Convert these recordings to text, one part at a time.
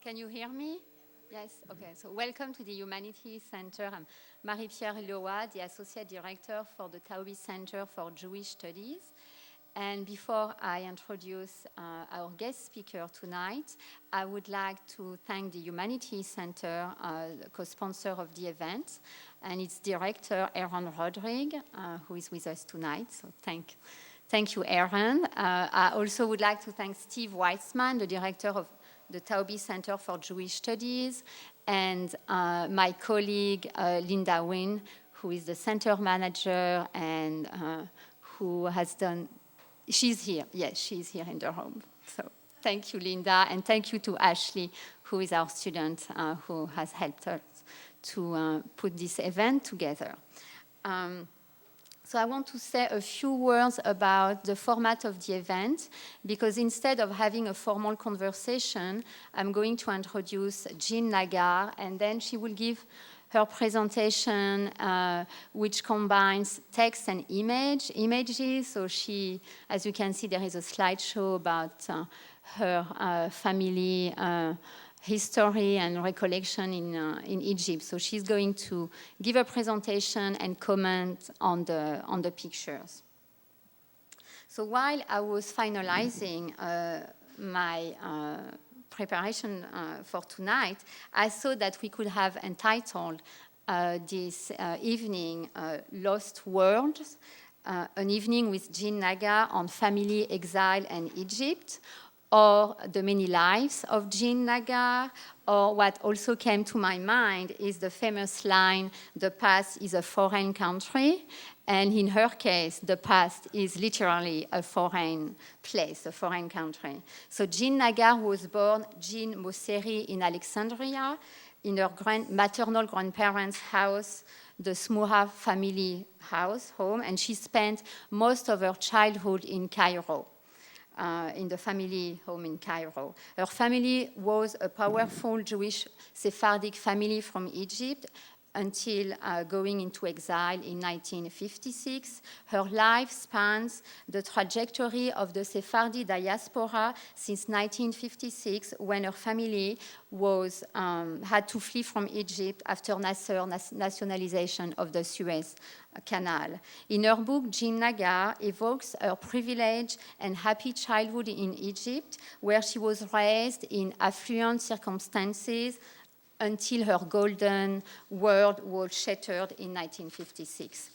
Can you hear me? Yes, okay. So welcome to the Humanities Center. I'm Marie-Pierre Ulloa, the Associate Director for the Taube Center for Jewish Studies. And before I introduce our guest speaker tonight, I would like to thank the Humanities Center, the co-sponsor of the event, and its director, Aaron Rodrigue, who is with us tonight. So thank you, Aaron. I also would like to thank Steve Weitzman, the director of the Taube Center for Jewish Studies, and my colleague, Linda Wynn, who is the center manager and who has done, she's here, yes, she's here in the room. So thank you, Linda, and thank you to Ashley, who is our student, who has helped us to put this event together. So I want to say a few words about the format of the event, because instead of having a formal conversation, I'm going to introduce Jean Naggar, and then she will give her presentation, which combines text and images. So she, as you can see, there is a slideshow about her family history and recollection in Egypt. So she's going to give a presentation and comment on the pictures. So while I was finalizing my preparation for tonight, I thought that we could have entitled this evening Lost Worlds, an evening with Jean Naggar on family, exile, and Egypt, or the many lives of Jean Naggar, or what also came to my mind is the famous line, the past is a foreign country, and in her case, the past is literally a foreign place, a foreign country. So Jean Naggar was born Jean Mosseri in Alexandria, in her maternal grandparents' house, the Smoura family home, and she spent most of her childhood in Cairo. In the family home in Cairo. Her family was a powerful Jewish Sephardic family from Egypt until going into exile in 1956. Her life spans the trajectory of the Sephardi diaspora since 1956, when her family was, had to flee from Egypt after Nasser's nationalization of the Suez Canal. In her book, Jean Naggar evokes her privileged and happy childhood in Egypt, where she was raised in affluent circumstances until her golden world was shattered in 1956.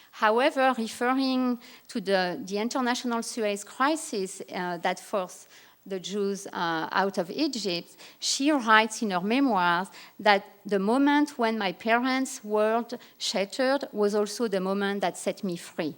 However, referring to the international Suez Crisis that forced the Jews out of Egypt, she writes in her memoirs that the moment when my parents' world shattered was also the moment that set me free.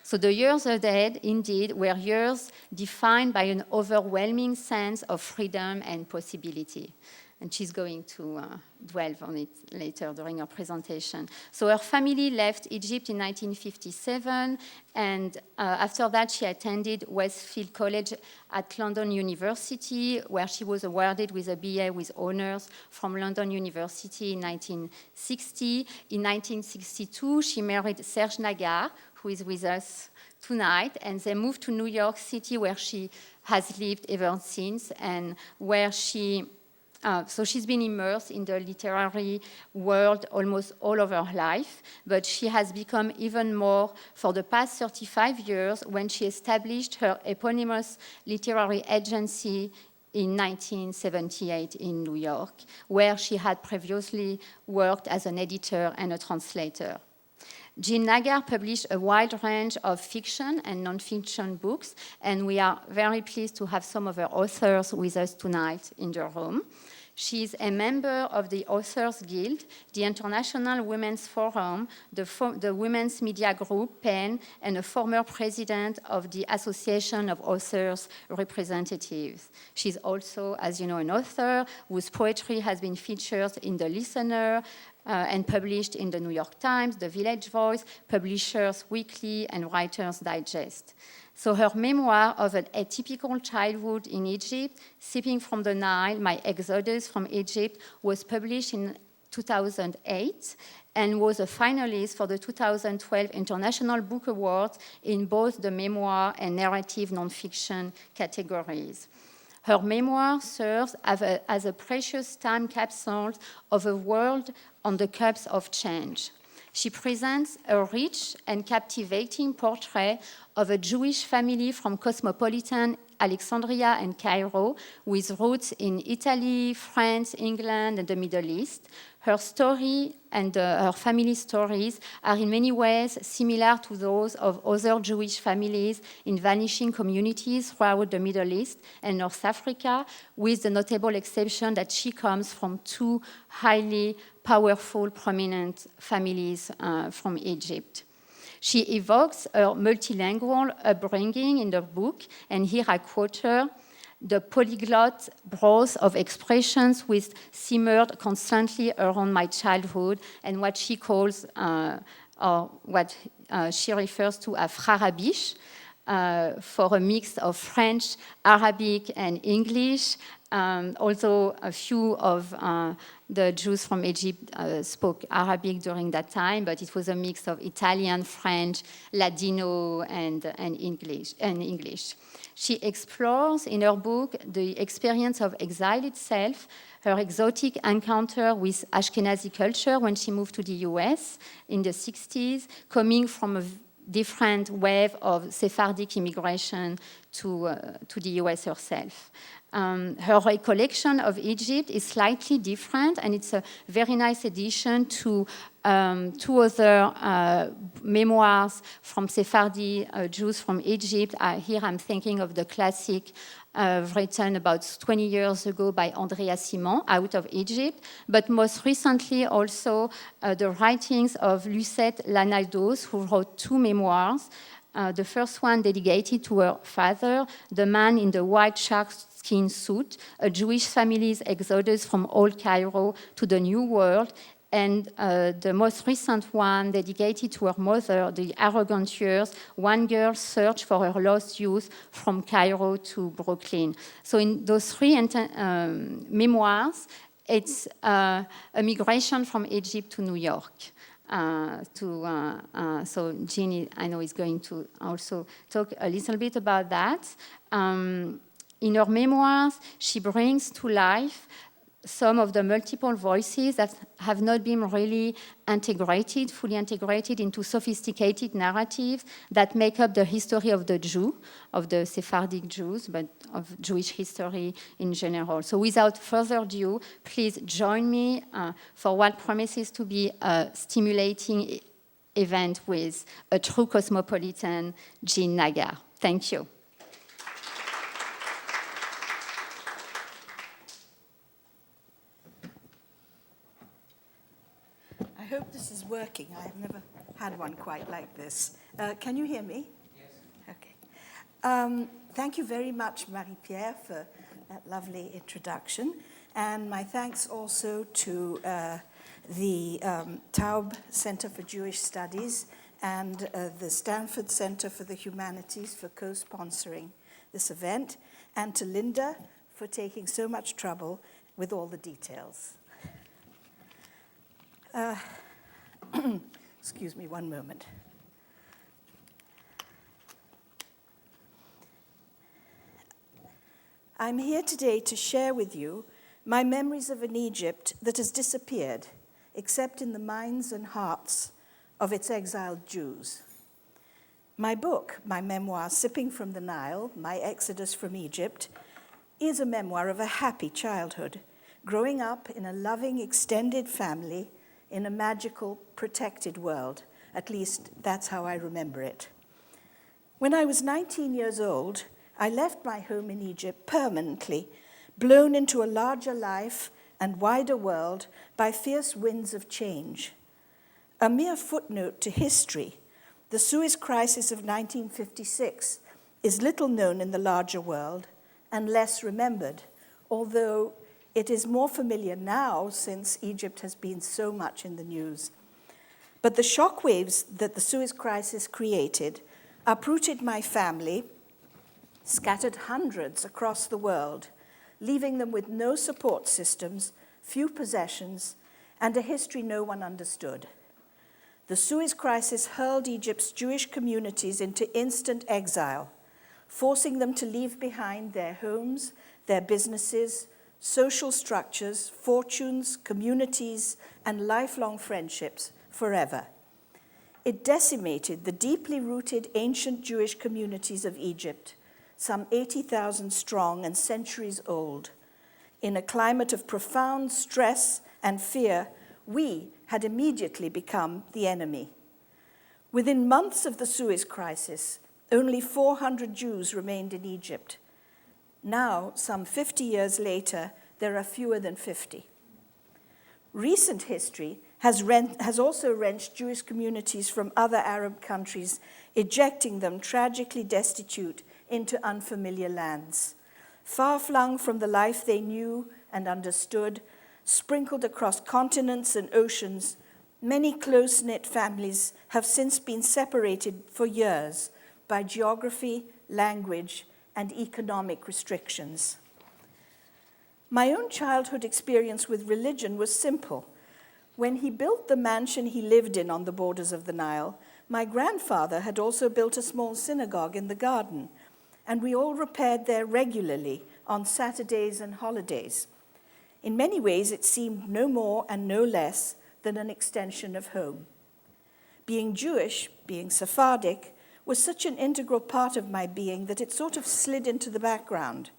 So the years ahead, indeed, were years defined by an overwhelming sense of freedom and possibility. And she's going to dwell on it later during her presentation. So her family left Egypt in 1957, and after that she attended Westfield College at London University, where she was awarded with a BA with honors from London University in 1960. In 1962, she married Serge Naggar, who is with us tonight, and they moved to New York City, where she has lived ever since, and where she so she's been immersed in the literary world almost all of her life, but she has become even more for the past 35 years when she established her eponymous literary agency in 1978 in New York, where she had previously worked as an editor and a translator. Jean Naggar published a wide range of fiction and nonfiction books, and we are very pleased to have some of her authors with us tonight in the room. She is a member of the Authors Guild, the International Women's Forum, the Women's Media Group, PEN, and a former president of the Association of Authors Representatives. She's also, as you know, an author whose poetry has been featured in The Listener, and published in the New York Times, The Village Voice, Publishers Weekly, and Writers Digest. So her memoir of an atypical childhood in Egypt, Sipping from the Nile, My Exodus from Egypt, was published in 2008 and was a finalist for the 2012 International Book Awards in both the memoir and narrative nonfiction categories. Her memoir serves as a precious time capsule of a world on the cusp of change. She presents a rich and captivating portrait of a Jewish family from cosmopolitan Alexandria and Cairo, with roots in Italy, France, England, and the Middle East. Her story and her family stories are in many ways similar to those of other Jewish families in vanishing communities throughout the Middle East and North Africa, with the notable exception that she comes from two highly powerful, prominent families from Egypt. She evokes her multilingual upbringing in the book, and here I quote her: "The polyglot broth of expressions which simmered constantly around my childhood," and what she calls, or what she refers to as frarabiche, for a mix of French, Arabic, and English. Although a few of the Jews from Egypt spoke Arabic during that time, but it was a mix of Italian, French, Ladino, and English. She explores in her book the experience of exile itself, her exotic encounter with Ashkenazi culture when she moved to the US in the 60s, coming from a different wave of Sephardic immigration to the US herself. Her recollection of Egypt is slightly different, and it's a very nice addition to two other memoirs from Sephardi Jews from Egypt. Here I'm thinking of the classic written about 20 years ago by Andrea Simon, Out of Egypt, but most recently also the writings of Lucette Lanaldos, who wrote two memoirs. The first one dedicated to her father, the man in the white sharkskin suit, a Jewish family's exodus from old Cairo to the New World, and the most recent one dedicated to her mother, the arrogant years, one girl's search for her lost youth from Cairo to Brooklyn. So in those three memoirs, it's a migration from Egypt to New York. So Jeannie, I know, is going to also talk a little bit about that. In her memoirs, she brings to life some of the multiple voices that have not been really fully integrated into sophisticated narratives that make up the history of the Jew, of the Sephardic Jews, but of Jewish history in general. So without further ado, please join me for what promises to be a stimulating event with a true cosmopolitan, Jean Naggar. Thank you. I hope this is working. I've never had one quite like this. Can you hear me? Yes. Okay. Thank you very much, Marie-Pierre, for that lovely introduction. And my thanks also to the Taube Center for Jewish Studies and the Stanford Center for the Humanities for co-sponsoring this event, and to Linda for taking so much trouble with all the details. Excuse me one moment. I'm here today to share with you my memories of an Egypt that has disappeared, except in the minds and hearts of its exiled Jews. My book, my memoir, Sipping from the Nile, My Exodus from Egypt, is a memoir of a happy childhood, growing up in a loving, extended family in a magical, protected world. At least that's how I remember it. When I was 19 years old, I left my home in Egypt permanently, blown into a larger life and wider world by fierce winds of change. A mere footnote to history, the Suez Crisis of 1956 is little known in the larger world and less remembered, although it is more familiar now since Egypt has been so much in the news. But the shockwaves that the Suez Crisis created uprooted my family, scattered hundreds across the world, leaving them with no support systems, few possessions, and a history no one understood. The Suez Crisis hurled Egypt's Jewish communities into instant exile, forcing them to leave behind their homes, their businesses, social structures, fortunes, communities, and lifelong friendships forever. It decimated the deeply rooted ancient Jewish communities of Egypt, some 80,000 strong and centuries old. In a climate of profound stress and fear, we had immediately become the enemy. Within months of the Suez Crisis, only 400 Jews remained in Egypt. Now, some 50 years later, there are fewer than 50. Recent history has also wrenched Jewish communities from other Arab countries, ejecting them tragically destitute into unfamiliar lands. Far-flung from the life they knew and understood, sprinkled across continents and oceans, many close-knit families have since been separated for years by geography, language, and economic restrictions. My own childhood experience with religion was simple. When he built the mansion he lived in on the borders of the Nile, my grandfather had also built a small synagogue in the garden, and we all repaired there regularly on Saturdays and holidays. In many ways, it seemed no more and no less than an extension of home. Being Jewish, being Sephardic, was such an integral part of my being that it sort of slid into the background.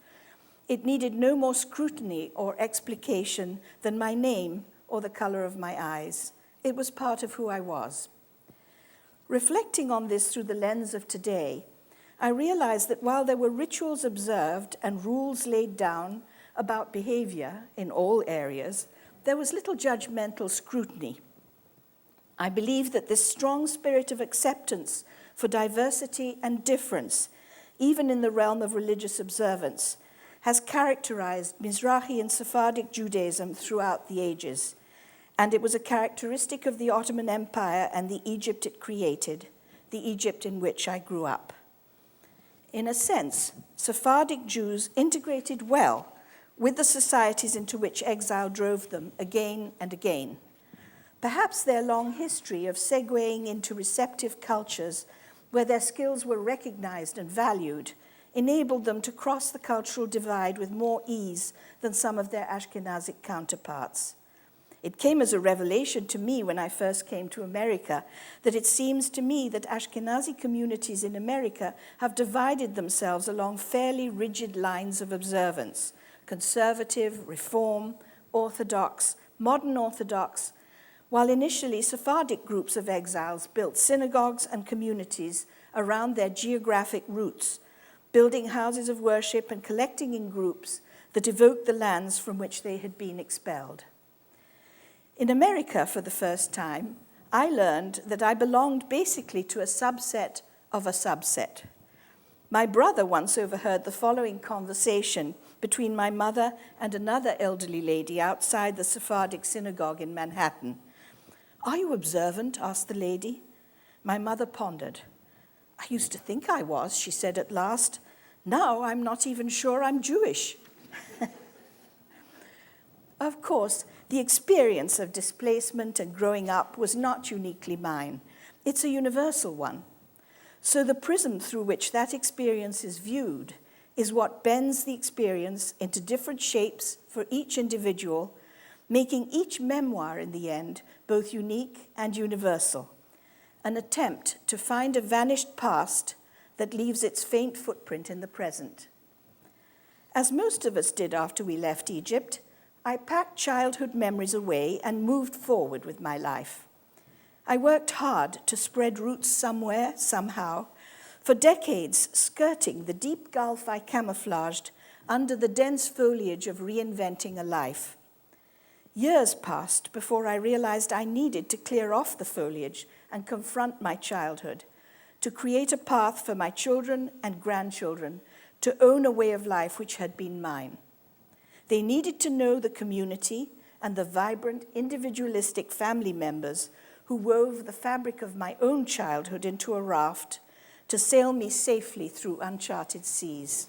It needed no more scrutiny or explication than my name or the color of my eyes. It was part of who I was. Reflecting on this through the lens of today, I realized that while there were rituals observed and rules laid down about behavior in all areas, there was little judgmental scrutiny. I believe that this strong spirit of acceptance for diversity and difference, even in the realm of religious observance, has characterized Mizrahi and Sephardic Judaism throughout the ages, and it was a characteristic of the Ottoman Empire and the Egypt it created, the Egypt in which I grew up. In a sense, Sephardic Jews integrated well with the societies into which exile drove them again and again. Perhaps their long history of segueing into receptive cultures where their skills were recognized and valued enabled them to cross the cultural divide with more ease than some of their Ashkenazic counterparts. It came as a revelation to me when I first came to America that it seems to me that Ashkenazi communities in America have divided themselves along fairly rigid lines of observance: conservative, reform, orthodox, modern orthodox, while initially Sephardic groups of exiles built synagogues and communities around their geographic roots, building houses of worship and collecting in groups that evoked the lands from which they had been expelled. In America, for the first time, I learned that I belonged basically to a subset of a subset. My brother once overheard the following conversation between my mother and another elderly lady outside the Sephardic synagogue in Manhattan. "Are you observant?" asked the lady. My mother pondered. "I used to think I was," she said at last. "Now I'm not even sure I'm Jewish." Of course, the experience of displacement and growing up was not uniquely mine. It's a universal one. So the prism through which that experience is viewed is what bends the experience into different shapes for each individual, making each memoir in the end both unique and universal, an attempt to find a vanished past that leaves its faint footprint in the present. As most of us did after we left Egypt, I packed childhood memories away and moved forward with my life. I worked hard to spread roots somewhere, somehow, for decades skirting the deep gulf I camouflaged under the dense foliage of reinventing a life. Years passed before I realized I needed to clear off the foliage and confront my childhood, to create a path for my children and grandchildren to own a way of life which had been mine. They needed to know the community and the vibrant, individualistic family members who wove the fabric of my own childhood into a raft to sail me safely through uncharted seas.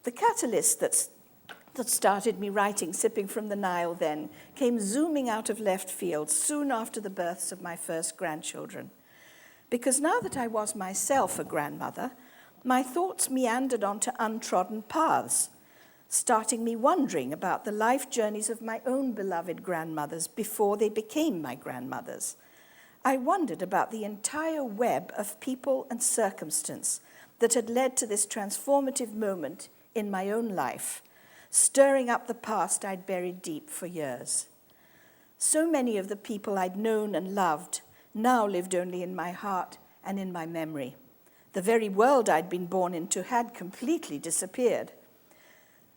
The catalyst that started me writing Sipping from the Nile then came zooming out of left field soon after the births of my first grandchildren. Because now that I was myself a grandmother, my thoughts meandered onto untrodden paths, starting me wondering about the life journeys of my own beloved grandmothers before they became my grandmothers. I wondered about the entire web of people and circumstance that had led to this transformative moment in my own life, stirring up the past I'd buried deep for years. So many of the people I'd known and loved now lived only in my heart and in my memory. The very world I'd been born into had completely disappeared.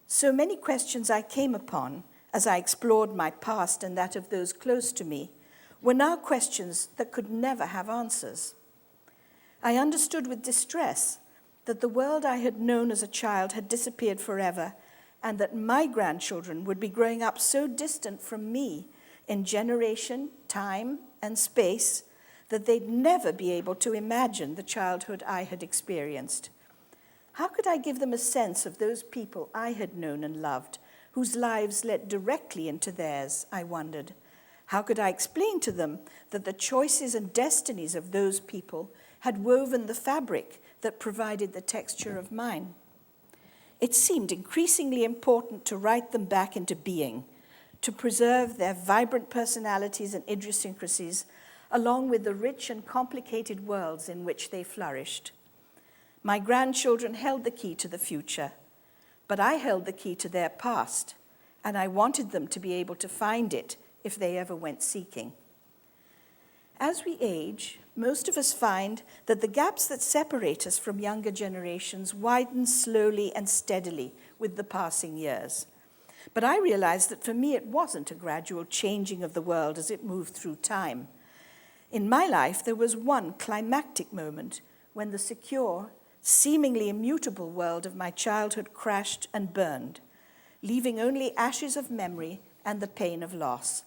So many questions I came upon as I explored my past and that of those close to me were now questions that could never have answers. I understood with distress that the world I had known as a child had disappeared forever, and that my grandchildren would be growing up so distant from me in generation, time, and space that they'd never be able to imagine the childhood I had experienced. How could I give them a sense of those people I had known and loved, whose lives led directly into theirs, I wondered? How could I explain to them that the choices and destinies of those people had woven the fabric that provided the texture of mine? It seemed increasingly important to write them back into being, to preserve their vibrant personalities and idiosyncrasies, along with the rich and complicated worlds in which they flourished. My grandchildren held the key to the future, but I held the key to their past, and I wanted them to be able to find it if they ever went seeking. As we age, most of us find that the gaps that separate us from younger generations widen slowly and steadily with the passing years. But I realized that for me it wasn't a gradual changing of the world as it moved through time. In my life, there was one climactic moment when the secure, seemingly immutable world of my childhood crashed and burned, leaving only ashes of memory and the pain of loss.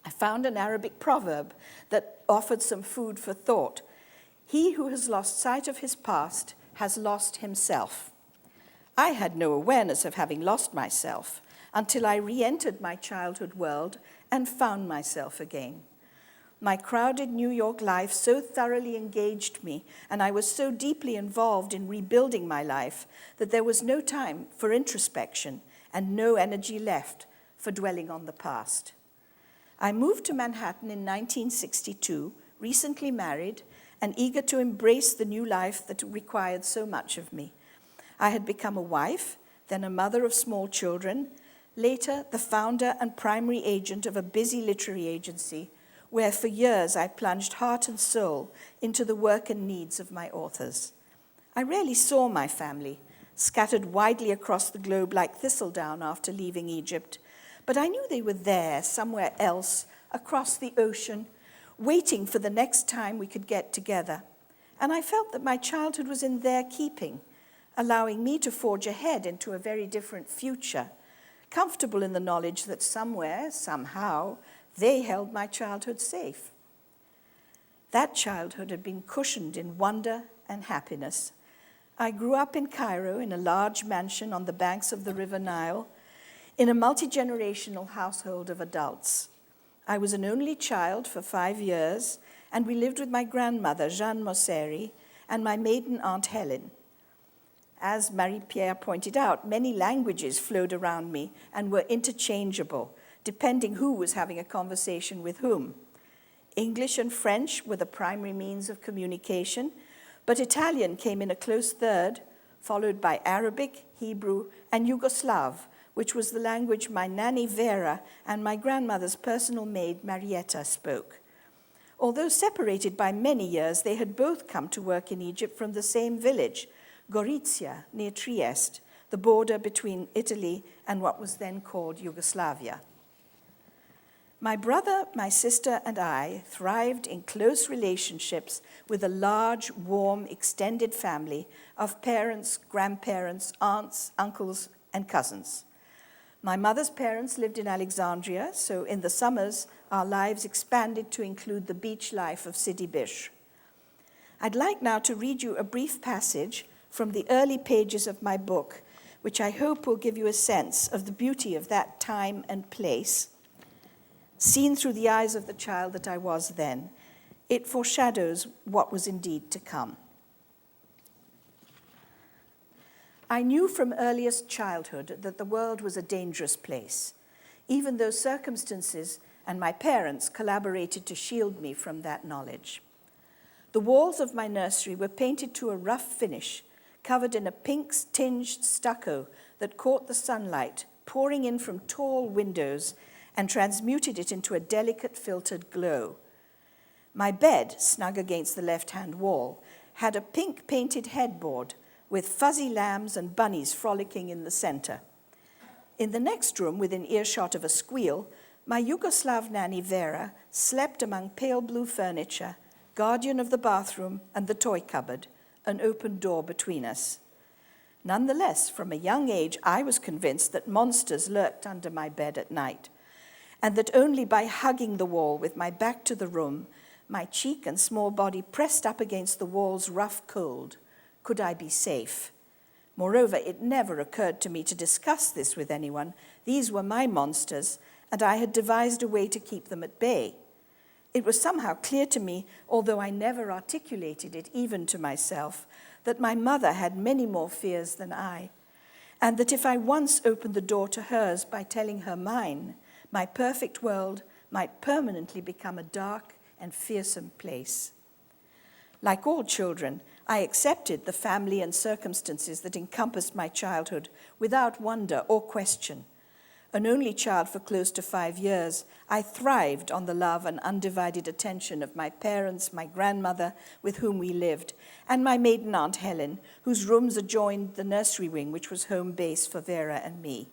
I found an Arabic proverb that offered some food for thought. He who has lost sight of his past has lost himself. I had no awareness of having lost myself until I re-entered my childhood world and found myself again. My crowded New York life so thoroughly engaged me, and I was so deeply involved in rebuilding my life that there was no time for introspection and no energy left for dwelling on the past. I moved to Manhattan in 1962, recently married, and eager to embrace the new life that required so much of me. I had become a wife, then a mother of small children, later the founder and primary agent of a busy literary agency, where for years I plunged heart and soul into the work and needs of my authors. I rarely saw my family, scattered widely across the globe like thistledown after leaving Egypt, but I knew they were there, somewhere else, across the ocean, waiting for the next time we could get together. And I felt that my childhood was in their keeping, allowing me to forge ahead into a very different future, comfortable in the knowledge that somewhere, somehow, they held my childhood safe. That childhood had been cushioned in wonder and happiness. I grew up in Cairo in a large mansion on the banks of the River Nile, in a multi-generational household of adults. I was an only child for 5 years, and we lived with my grandmother, Jeanne Mosseri, and my maiden aunt Helen. As Marie-Pierre pointed out, many languages flowed around me and were interchangeable, depending who was having a conversation with whom. English and French were the primary means of communication, but Italian came in a close third, followed by Arabic, Hebrew, and Yugoslav, which was the language my nanny Vera and my grandmother's personal maid Marietta spoke. Although separated by many years, they had both come to work in Egypt from the same village, Gorizia, near Trieste, the border between Italy and what was then called Yugoslavia. My brother, my sister, and I thrived in close relationships with a large, warm, extended family of parents, grandparents, aunts, uncles, and cousins. My mother's parents lived in Alexandria, so in the summers, our lives expanded to include the beach life of Sidi Bishr. I'd like now to read you a brief passage from the early pages of my book, which I hope will give you a sense of the beauty of that time and place, seen through the eyes of the child that I was then. It foreshadows what was indeed to come. I knew from earliest childhood that the world was a dangerous place, even though circumstances and my parents collaborated to shield me from that knowledge. The walls of my nursery were painted to a rough finish, covered in a pink-tinged stucco that caught the sunlight pouring in from tall windows and transmuted it into a delicate filtered glow. My bed, snug against the left-hand wall, had a pink painted headboard with fuzzy lambs and bunnies frolicking in the center. In the next room, within earshot of a squeal, my Yugoslav nanny Vera slept among pale blue furniture, guardian of the bathroom and the toy cupboard, an open door between us. Nonetheless, from a young age, I was convinced that monsters lurked under my bed at night, and that only by hugging the wall with my back to the room, my cheek and small body pressed up against the wall's rough cold, could I be safe. Moreover, it never occurred to me to discuss this with anyone. These were my monsters, and I had devised a way to keep them at bay. It was somehow clear to me, although I never articulated it even to myself, that my mother had many more fears than I, and that if I once opened the door to hers by telling her mine, my perfect world might permanently become a dark and fearsome place. Like all children, I accepted the family and circumstances that encompassed my childhood without wonder or question. An only child for close to 5 years, I thrived on the love and undivided attention of my parents, my grandmother, with whom we lived, and my maiden aunt Helen, whose rooms adjoined the nursery wing, which was home base for Vera and me.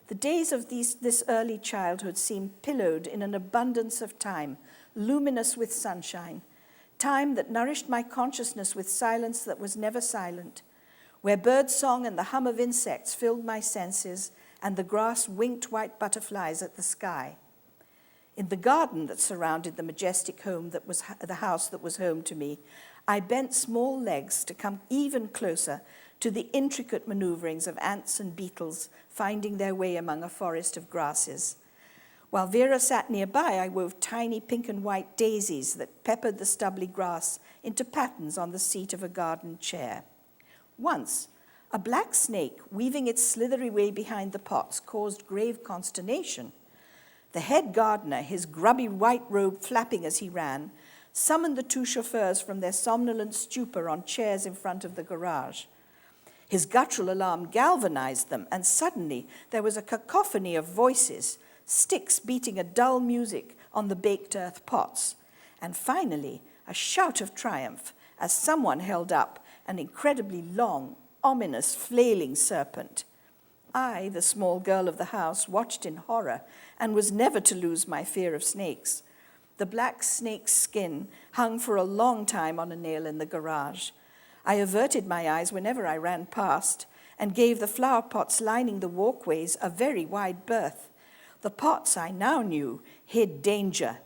The days of this early childhood seemed pillowed in an abundance of time, luminous with sunshine, time that nourished my consciousness with silence that was never silent, where bird song and the hum of insects filled my senses, and the grass winked white butterflies at the sky. In the garden that surrounded the majestic home that was the house that was home to me, I bent small legs to come even closer to the intricate maneuverings of ants and beetles finding their way among a forest of grasses. While Vera sat nearby, I wove tiny pink and white daisies that peppered the stubbly grass into patterns on the seat of a garden chair. Once, a black snake, weaving its slithery way behind the pots, caused grave consternation. The head gardener, his grubby white robe flapping as he ran, summoned the 2 chauffeurs from their somnolent stupor on chairs in front of the garage. His guttural alarm galvanized them, and suddenly there was a cacophony of voices, sticks beating a dull music on the baked earth pots, and finally a shout of triumph as someone held up an incredibly long, ominous, flailing serpent. I, the small girl of the house, watched in horror and was never to lose my fear of snakes. The black snake's skin hung for a long time on a nail in the garage. I averted my eyes whenever I ran past and gave the flower pots lining the walkways a very wide berth. The pots, I now knew, hid danger,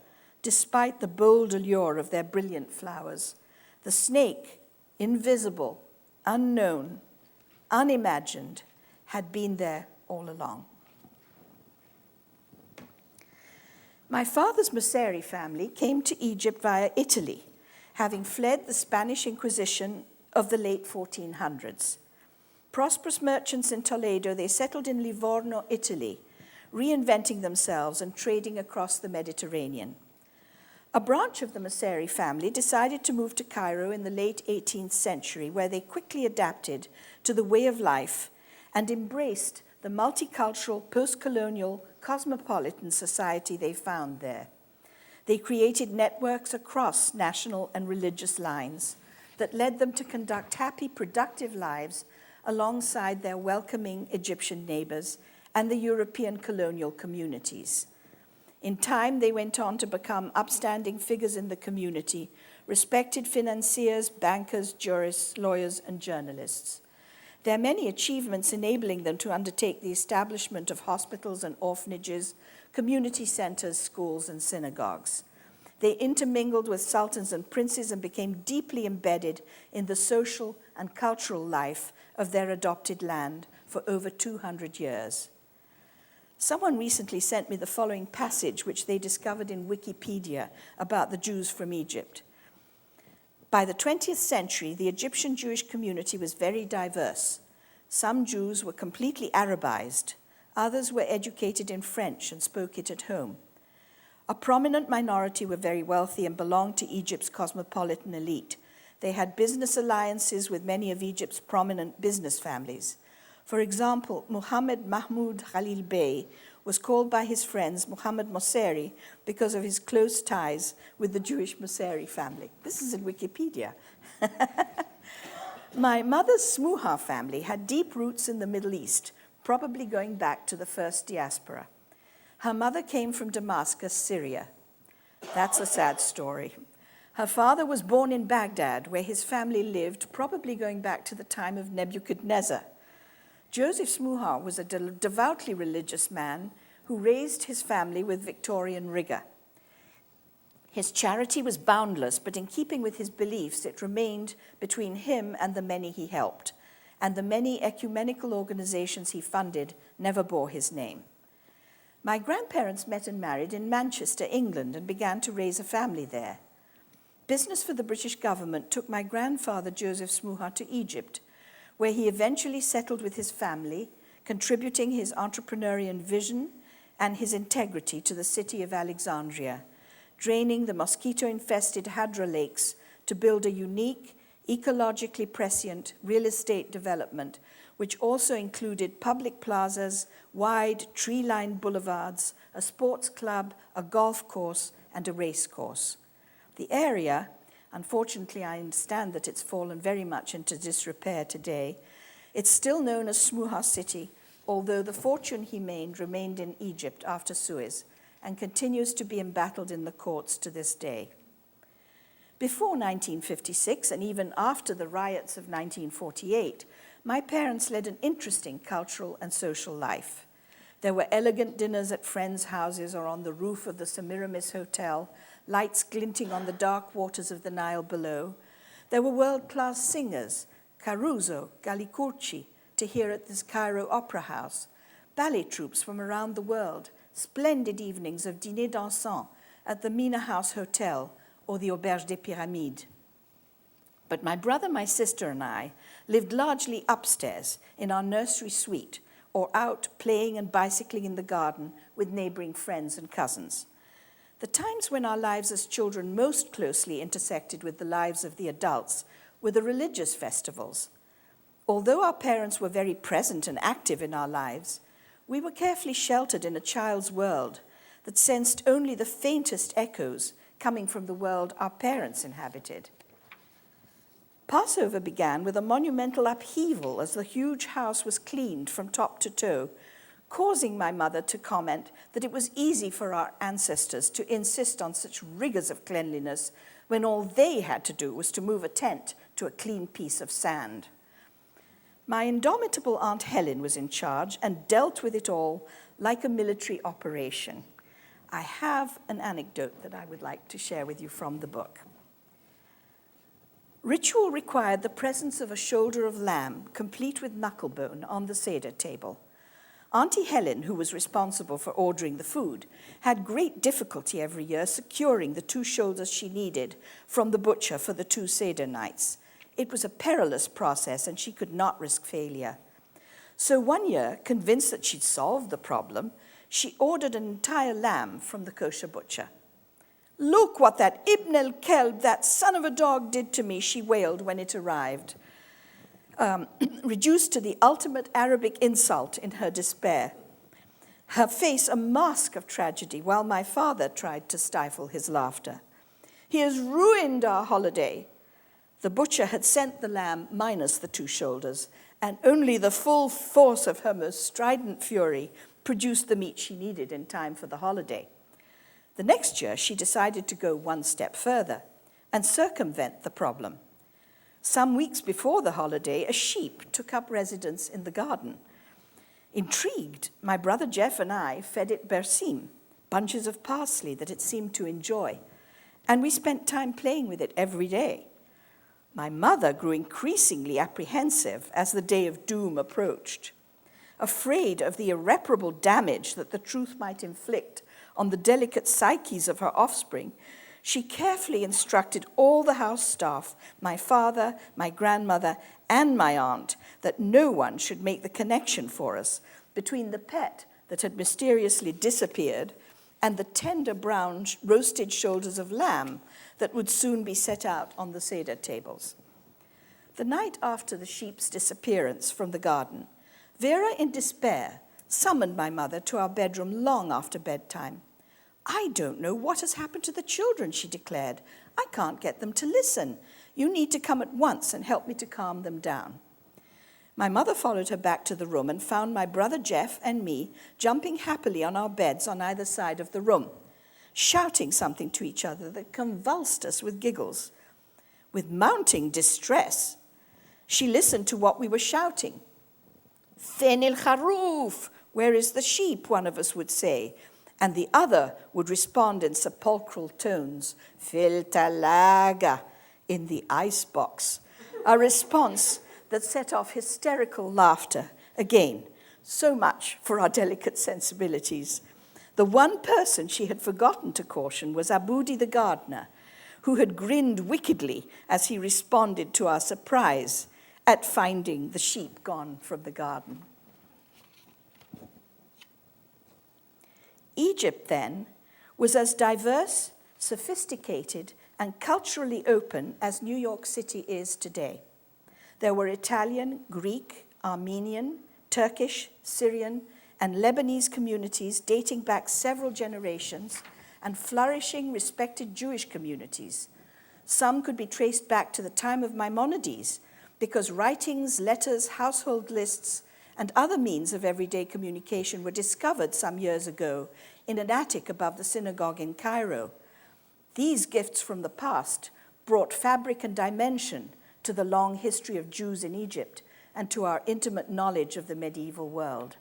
despite the bold allure of their brilliant flowers. The snake, invisible, unknown, unimagined, had been there all along. My father's Messeri family came to Egypt via Italy, having fled the Spanish Inquisition of the late 1400s. Prosperous merchants in Toledo, they settled in Livorno, Italy, reinventing themselves and trading across the Mediterranean. A branch of the Messeri family decided to move to Cairo in the late 18th century, where they quickly adapted to the way of life and embraced the multicultural, post-colonial, cosmopolitan society they found there. They created networks across national and religious lines that led them to conduct happy, productive lives alongside their welcoming Egyptian neighbors and the European colonial communities. In time, they went on to become upstanding figures in the community, respected financiers, bankers, jurists, lawyers, and journalists. There are many achievements enabling them to undertake the establishment of hospitals and orphanages, community centers, schools, and synagogues. They intermingled with sultans and princes and became deeply embedded in the social and cultural life of their adopted land for over 200 years. Someone recently sent me the following passage, which they discovered in Wikipedia about the Jews from Egypt. By the 20th century, the Egyptian Jewish community was very diverse. Some Jews were completely Arabized. Others were educated in French and spoke it at home. A prominent minority were very wealthy and belonged to Egypt's cosmopolitan elite. They had business alliances with many of Egypt's prominent business families. For example, Muhammad Mahmoud Khalil Bey was called by his friends Muhammad Mosseri because of his close ties with the Jewish Mosseri family. This is in Wikipedia. My mother's Smuha family had deep roots in the Middle East, probably going back to the first diaspora. Her mother came from Damascus, Syria. That's a sad story. Her father was born in Baghdad, where his family lived, probably going back to the time of Nebuchadnezzar. Joseph Smuha was a devoutly religious man who raised his family with Victorian rigor. His charity was boundless, but in keeping with his beliefs, it remained between him and the many he helped, and the many ecumenical organizations he funded never bore his name. My grandparents met and married in Manchester, England, and began to raise a family there. Business for the British government took my grandfather, Joseph Smuha, to Egypt, where he eventually settled with his family, contributing his entrepreneurial vision and his integrity to the city of Alexandria, draining the mosquito-infested Hadra lakes to build a unique, ecologically prescient real estate development, which also included public plazas, wide tree-lined boulevards, a sports club, a golf course, and a race course. The area, unfortunately, I understand that it's fallen very much into disrepair today. It's still known as Smuha City, although the fortune he made remained in Egypt after Suez and continues to be embattled in the courts to this day. Before 1956, and even after the riots of 1948, my parents led an interesting cultural and social life. There were elegant dinners at friends' houses or on the roof of the Semiramis Hotel, lights glinting on the dark waters of the Nile below. There were world-class singers, Caruso, Gallicurci, to hear at this Cairo Opera House, ballet troupes from around the world, splendid evenings of dîner dansant at the Mina House Hotel or the Auberge des Pyramides. But my brother, my sister, and I lived largely upstairs in our nursery suite or out playing and bicycling in the garden with neighboring friends and cousins. The times when our lives as children most closely intersected with the lives of the adults were the religious festivals. Although our parents were very present and active in our lives, we were carefully sheltered in a child's world that sensed only the faintest echoes coming from the world our parents inhabited. Passover began with a monumental upheaval as the huge house was cleaned from top to toe, causing my mother to comment that it was easy for our ancestors to insist on such rigors of cleanliness when all they had to do was to move a tent to a clean piece of sand. My indomitable Aunt Helen was in charge and dealt with it all like a military operation. I have an anecdote that I would like to share with you from the book. Ritual required the presence of a shoulder of lamb, complete with knucklebone, on the Seder table. Auntie Helen, who was responsible for ordering the food, had great difficulty every year securing the 2 shoulders she needed from the butcher for the 2 Seder nights. It was a perilous process, and she could not risk failure. So one year, convinced that she'd solved the problem, she ordered an entire lamb from the kosher butcher. "Look what that Ibn el-Kelb, that son of a dog, did to me," she wailed when it arrived, reduced to the ultimate Arabic insult in her despair. Her face a mask of tragedy, while my father tried to stifle his laughter. "He has ruined our holiday." The butcher had sent the lamb minus the 2 shoulders, and only the full force of her most strident fury produced the meat she needed in time for the holiday. The next year, she decided to go one step further and circumvent the problem. Some weeks before the holiday, a sheep took up residence in the garden. Intrigued, my brother Jeff and I fed it bersim, bunches of parsley that it seemed to enjoy, and we spent time playing with it every day. My mother grew increasingly apprehensive as the day of doom approached. Afraid of the irreparable damage that the truth might inflict on the delicate psyches of her offspring, She carefully instructed all the house staff, my father, my grandmother, and my aunt, that no one should make the connection for us between the pet that had mysteriously disappeared and the tender brown roasted shoulders of lamb that would soon be set out on the Seder tables. The night after the sheep's disappearance from the garden, Vera, in despair, summoned my mother to our bedroom long after bedtime. "I don't know what has happened to the children," she declared. "I can't get them to listen. You need to come at once and help me to calm them down." My mother followed her back to the room and found my brother Jeff and me jumping happily on our beds on either side of the room, shouting something to each other that convulsed us with giggles. With mounting distress, she listened to what we were shouting. "Fin il kharoof, where is the sheep?" one of us would say, and the other would respond in sepulchral tones, "Fil talaga," in the icebox, a response that set off hysterical laughter. Again, so much for our delicate sensibilities. The one person she had forgotten to caution was Aboudi the gardener, who had grinned wickedly as he responded to our surprise at finding the sheep gone from the garden. Egypt, then, was as diverse, sophisticated, and culturally open as New York City is today. There were Italian, Greek, Armenian, Turkish, Syrian, and Lebanese communities dating back several generations, and flourishing, respected Jewish communities. Some could be traced back to the time of Maimonides, because writings, letters, household lists, and other means of everyday communication were discovered some years ago in an attic above the synagogue in Cairo. These gifts from the past brought fabric and dimension to the long history of Jews in Egypt and to our intimate knowledge of the medieval world.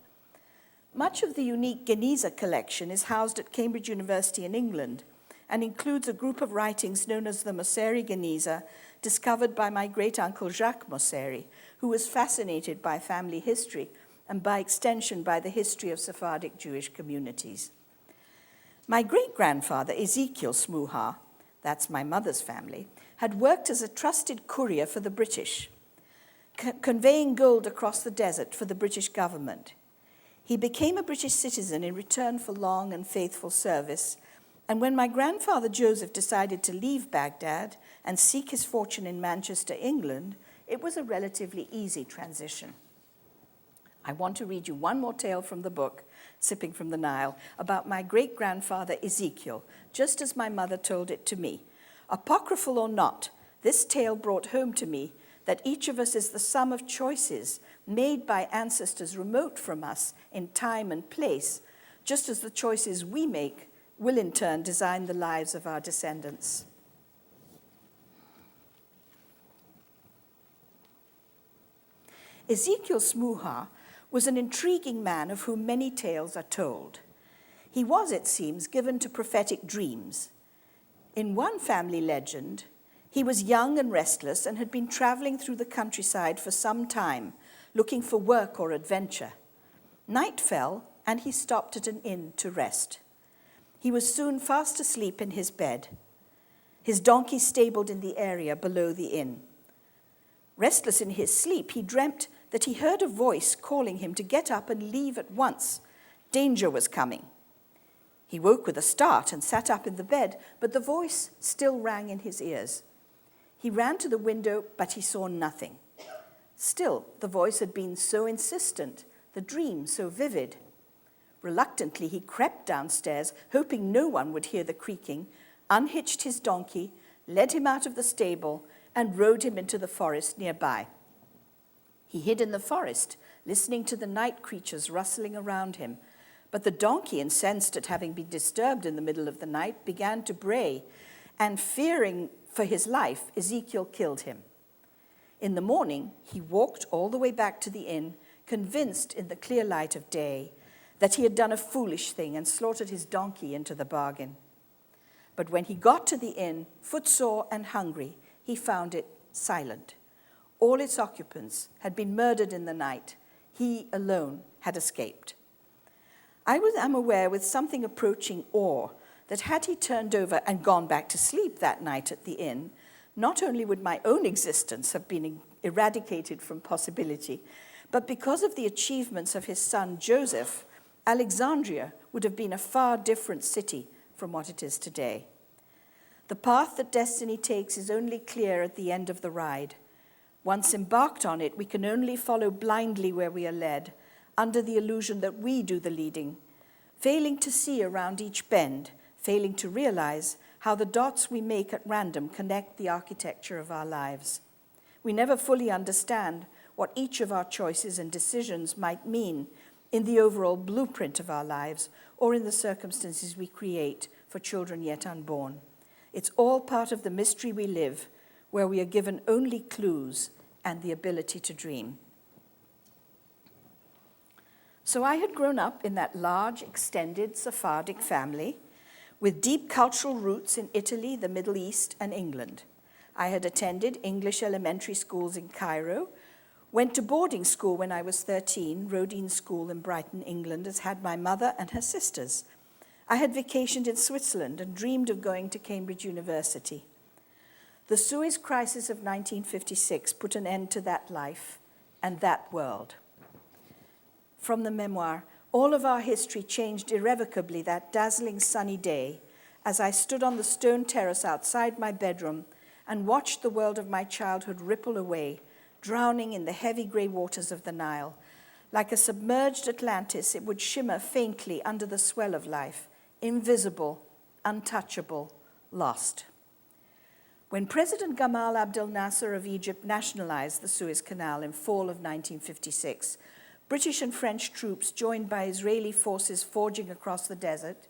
Much of the unique Geniza collection is housed at Cambridge University in England and includes a group of writings known as the Mosseri Geniza, discovered by my great-uncle Jacques Mosseri, who was fascinated by family history and by extension by the history of Sephardic Jewish communities. My great-grandfather, Ezekiel Smuha, that's my mother's family, had worked as a trusted courier for the British, conveying gold across the desert for the British government. He became a British citizen in return for long and faithful service, and when my grandfather Joseph decided to leave Baghdad and seek his fortune in Manchester, England, it was a relatively easy transition. I want to read you one more tale from the book, Sipping from the Nile, about my great-grandfather Ezekiel, just as my mother told it to me. Apocryphal or not, this tale brought home to me that each of us is the sum of choices made by ancestors remote from us in time and place, just as the choices we make will in turn design the lives of our descendants. Ezekiel Smuha was an intriguing man of whom many tales are told. He was, it seems, given to prophetic dreams. In one family legend, he was young and restless and had been traveling through the countryside for some time, looking for work or adventure. Night fell, and he stopped at an inn to rest. He was soon fast asleep in his bed, his donkey stabled in the area below the inn. Restless in his sleep, he dreamt that he heard a voice calling him to get up and leave at once. Danger was coming. He woke with a start and sat up in the bed, but the voice still rang in his ears. He ran to the window, but he saw nothing. Still, the voice had been so insistent, the dream so vivid. Reluctantly, he crept downstairs, hoping no one would hear the creaking, unhitched his donkey, led him out of the stable, and rode him into the forest nearby. He hid in the forest, listening to the night creatures rustling around him. But the donkey, incensed at having been disturbed in the middle of the night, began to bray, and fearing for his life, Ezekiel killed him. In the morning, he walked all the way back to the inn, convinced in the clear light of day that he had done a foolish thing and slaughtered his donkey into the bargain. But when he got to the inn, footsore and hungry, he found it silent. All its occupants had been murdered in the night. He alone had escaped. I am aware with something approaching awe that had he turned over and gone back to sleep that night at the inn, not only would my own existence have been eradicated from possibility, but because of the achievements of his son Joseph, Alexandria would have been a far different city from what it is today. The path that destiny takes is only clear at the end of the ride. Once embarked on it, we can only follow blindly where we are led, under the illusion that we do the leading, failing to see around each bend, failing to realize how the dots we make at random connect the architecture of our lives. We never fully understand what each of our choices and decisions might mean in the overall blueprint of our lives or in the circumstances we create for children yet unborn. It's all part of the mystery we live, where we are given only clues and the ability to dream. So I had grown up in that large, extended Sephardic family with deep cultural roots in Italy, the Middle East, and England. I had attended English elementary schools in Cairo, went to boarding school when I was 13, Rodin School in Brighton, England, as had my mother and her sisters. I had vacationed in Switzerland and dreamed of going to Cambridge University. The Suez Crisis of 1956 put an end to that life and that world. From the memoir, all of our history changed irrevocably that dazzling sunny day as I stood on the stone terrace outside my bedroom and watched the world of my childhood ripple away, drowning in the heavy gray waters of the Nile. Like a submerged Atlantis, it would shimmer faintly under the swell of life, invisible, untouchable, lost. When President Gamal Abdel Nasser of Egypt nationalized the Suez Canal in fall of 1956, British and French troops, joined by Israeli forces forging across the desert,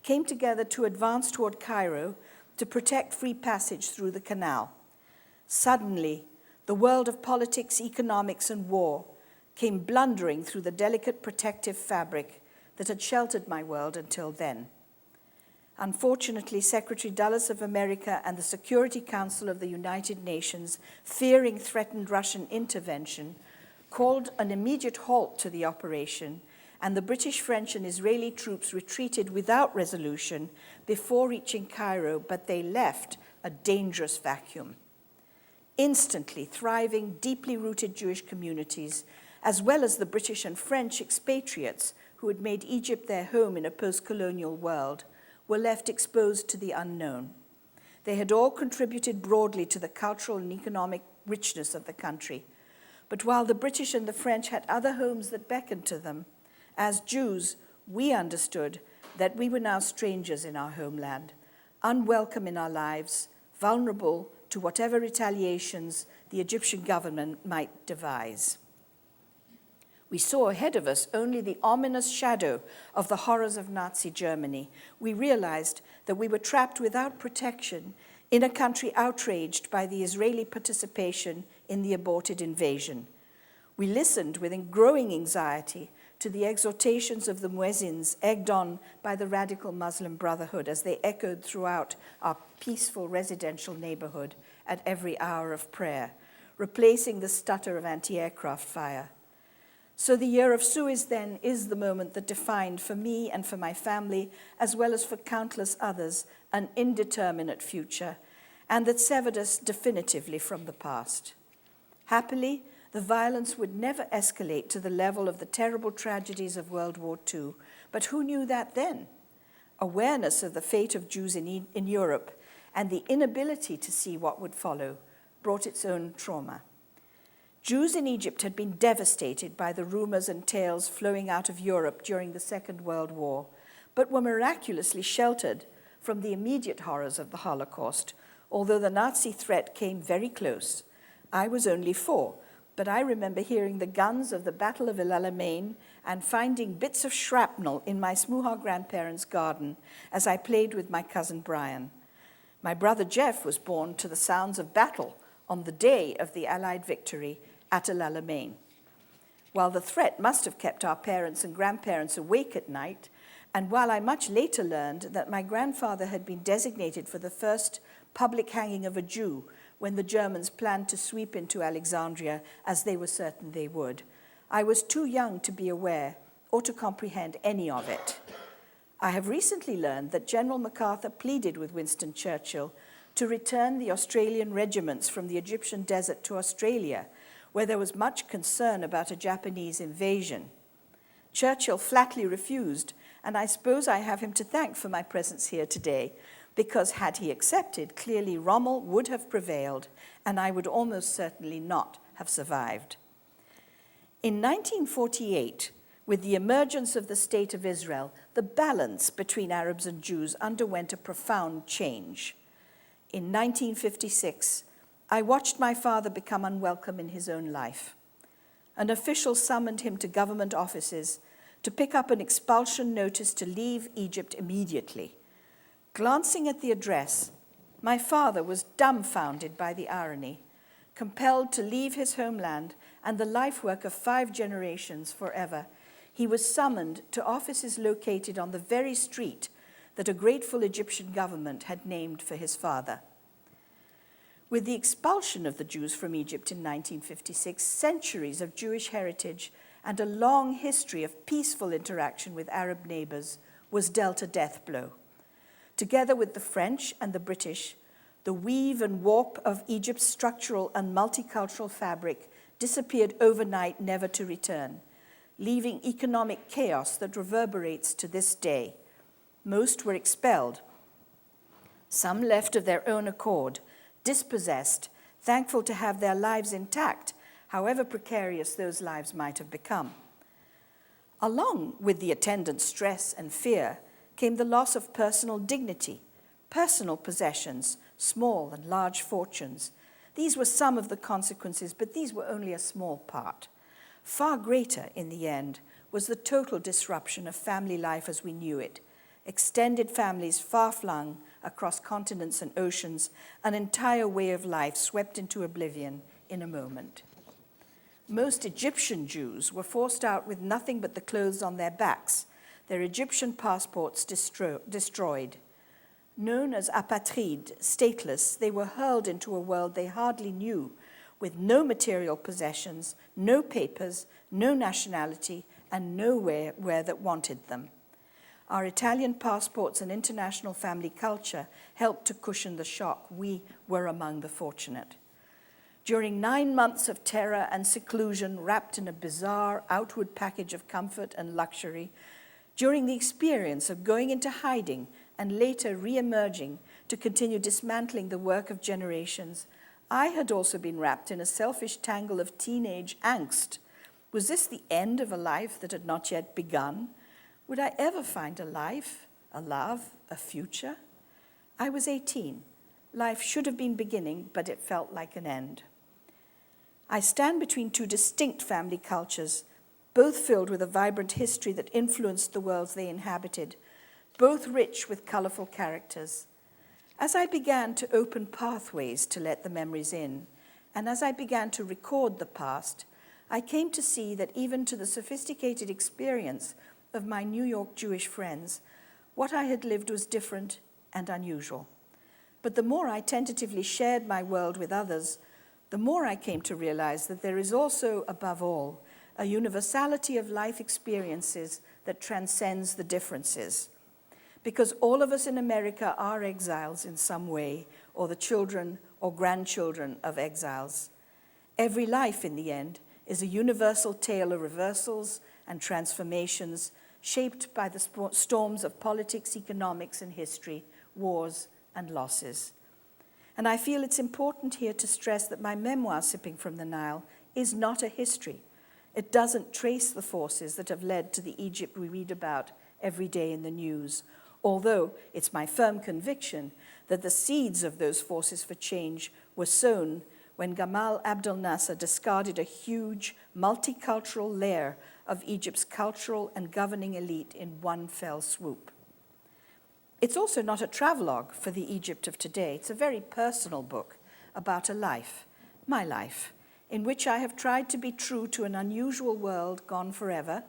came together to advance toward Cairo to protect free passage through the canal. Suddenly, the world of politics, economics, and war came blundering through the delicate protective fabric that had sheltered my world until then. Unfortunately, Secretary Dulles of America and the Security Council of the United Nations, fearing threatened Russian intervention, called an immediate halt to the operation, and the British, French, and Israeli troops retreated without resolution before reaching Cairo, but they left a dangerous vacuum. Instantly, thriving, deeply rooted Jewish communities, as well as the British and French expatriates who had made Egypt their home in a post-colonial world, were left exposed to the unknown. They had all contributed broadly to the cultural and economic richness of the country. But while the British and the French had other homes that beckoned to them, as Jews, we understood that we were now strangers in our homeland, unwelcome in our lives, vulnerable to whatever retaliations the Egyptian government might devise. We saw ahead of us only the ominous shadow of the horrors of Nazi Germany. We realized that we were trapped without protection in a country outraged by the Israeli participation in the aborted invasion. We listened with growing anxiety to the exhortations of the muezzins egged on by the radical Muslim Brotherhood as they echoed throughout our peaceful residential neighborhood at every hour of prayer, replacing the stutter of anti-aircraft fire. So the year of Suez, then, is the moment that defined for me and for my family, as well as for countless others, an indeterminate future, and that severed us definitively from the past. Happily, the violence would never escalate to the level of the terrible tragedies of World War II, but who knew that then? Awareness of the fate of Jews in Europe and the inability to see what would follow brought its own trauma. Jews in Egypt had been devastated by the rumors and tales flowing out of Europe during the Second World War, but were miraculously sheltered from the immediate horrors of the Holocaust, although the Nazi threat came very close. I was only 4, but I remember hearing the guns of the Battle of El Alamein and finding bits of shrapnel in my Smuha grandparents' garden as I played with my cousin Brian. My brother Jeff was born to the sounds of battle on the day of the Allied victory at El Alamein. While the threat must have kept our parents and grandparents awake at night, and while I much later learned that my grandfather had been designated for the first public hanging of a Jew when the Germans planned to sweep into Alexandria, as they were certain they would, I was too young to be aware or to comprehend any of it. I have recently learned that General MacArthur pleaded with Winston Churchill to return the Australian regiments from the Egyptian desert to Australia, where there was much concern about a Japanese invasion. Churchill flatly refused, and I suppose I have him to thank for my presence here today, because had he accepted, clearly Rommel would have prevailed, and I would almost certainly not have survived. In 1948, with the emergence of the State of Israel, the balance between Arabs and Jews underwent a profound change. In 1956, I watched my father become unwelcome in his own life. An official summoned him to government offices to pick up an expulsion notice to leave Egypt immediately. Glancing at the address, my father was dumbfounded by the irony, compelled to leave his homeland and the life work of 5 generations forever. He was summoned to offices located on the very street that a grateful Egyptian government had named for his father. With the expulsion of the Jews from Egypt in 1956, centuries of Jewish heritage and a long history of peaceful interaction with Arab neighbors was dealt a death blow. Together with the French and the British, the weave and warp of Egypt's structural and multicultural fabric disappeared overnight, never to return, leaving economic chaos that reverberates to this day. Most were expelled. Some left of their own accord, dispossessed, thankful to have their lives intact, however precarious those lives might have become. Along with the attendant stress and fear came the loss of personal dignity, personal possessions, small and large fortunes. These were some of the consequences, but these were only a small part. Far greater, in the end, was the total disruption of family life as we knew it. Extended families far-flung across continents and oceans, an entire way of life swept into oblivion in a moment. Most Egyptian Jews were forced out with nothing but the clothes on their backs, their Egyptian passports destroyed. Known as apatrides, stateless, they were hurled into a world they hardly knew, with no material possessions, no papers, no nationality, and nowhere that wanted them. Our Italian passports and international family culture helped to cushion the shock. We were among the fortunate. During 9 months of terror and seclusion, wrapped in a bizarre outward package of comfort and luxury, during the experience of going into hiding and later re-emerging to continue dismantling the work of generations, I had also been wrapped in a selfish tangle of teenage angst. Was this the end of a life that had not yet begun? Would I ever find a life, a love, a future? I was 18. Life should have been beginning, but it felt like an end. I stand between 2 distinct family cultures, both filled with a vibrant history that influenced the worlds they inhabited, both rich with colorful characters. As I began to open pathways to let the memories in, and as I began to record the past, I came to see that even to the sophisticated experience of my New York Jewish friends, what I had lived was different and unusual. But the more I tentatively shared my world with others, the more I came to realize that there is also, above all, a universality of life experiences that transcends the differences. Because all of us in America are exiles in some way, or the children or grandchildren of exiles. Every life, in the end, is a universal tale of reversals and transformations shaped by the storms of politics, economics, and history, wars, and losses. And I feel it's important here to stress that my memoir, Sipping from the Nile, is not a history. It doesn't trace the forces that have led to the Egypt we read about every day in the news, although it's my firm conviction that the seeds of those forces for change were sown when Gamal Abdel Nasser discarded a huge multicultural layer of Egypt's cultural and governing elite in one fell swoop. It's also not a travelogue for the Egypt of today. It's a very personal book about a life, my life, in which I have tried to be true to an unusual world gone forever,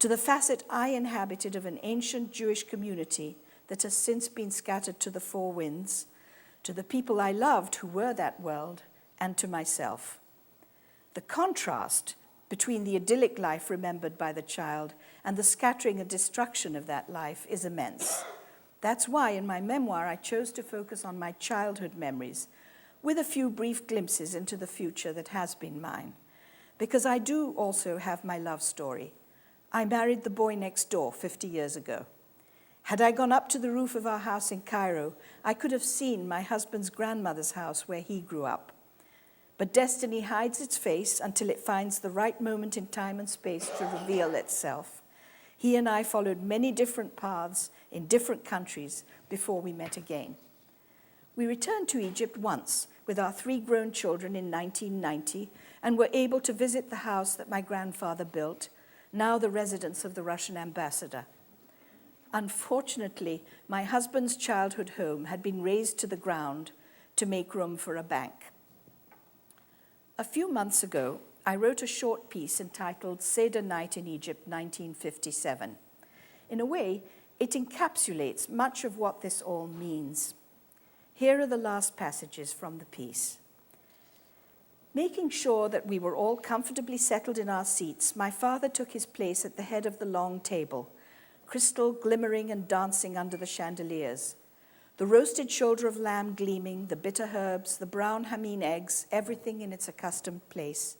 to the facet I inhabited of an ancient Jewish community that has since been scattered to the 4 winds, to the people I loved who were that world, and to myself. The contrast between the idyllic life remembered by the child and the scattering and destruction of that life is immense. That's why in my memoir I chose to focus on my childhood memories, with a few brief glimpses into the future that has been mine. Because I do also have my love story. I married the boy next door 50 years ago. Had I gone up to the roof of our house in Cairo, I could have seen my husband's grandmother's house where he grew up. But destiny hides its face until it finds the right moment in time and space to reveal itself. He and I followed many different paths in different countries before we met again. We returned to Egypt once with our 3 grown children in 1990 and were able to visit the house that my grandfather built, now the residence of the Russian ambassador. Unfortunately, my husband's childhood home had been razed to the ground to make room for a bank. A few months ago, I wrote a short piece entitled Seder Night in Egypt, 1957. In a way, it encapsulates much of what this all means. Here are the last passages from the piece. Making sure that we were all comfortably settled in our seats, my father took his place at the head of the long table, crystal glimmering and dancing under the chandeliers. The roasted shoulder of lamb gleaming, the bitter herbs, the brown hameen eggs, everything in its accustomed place.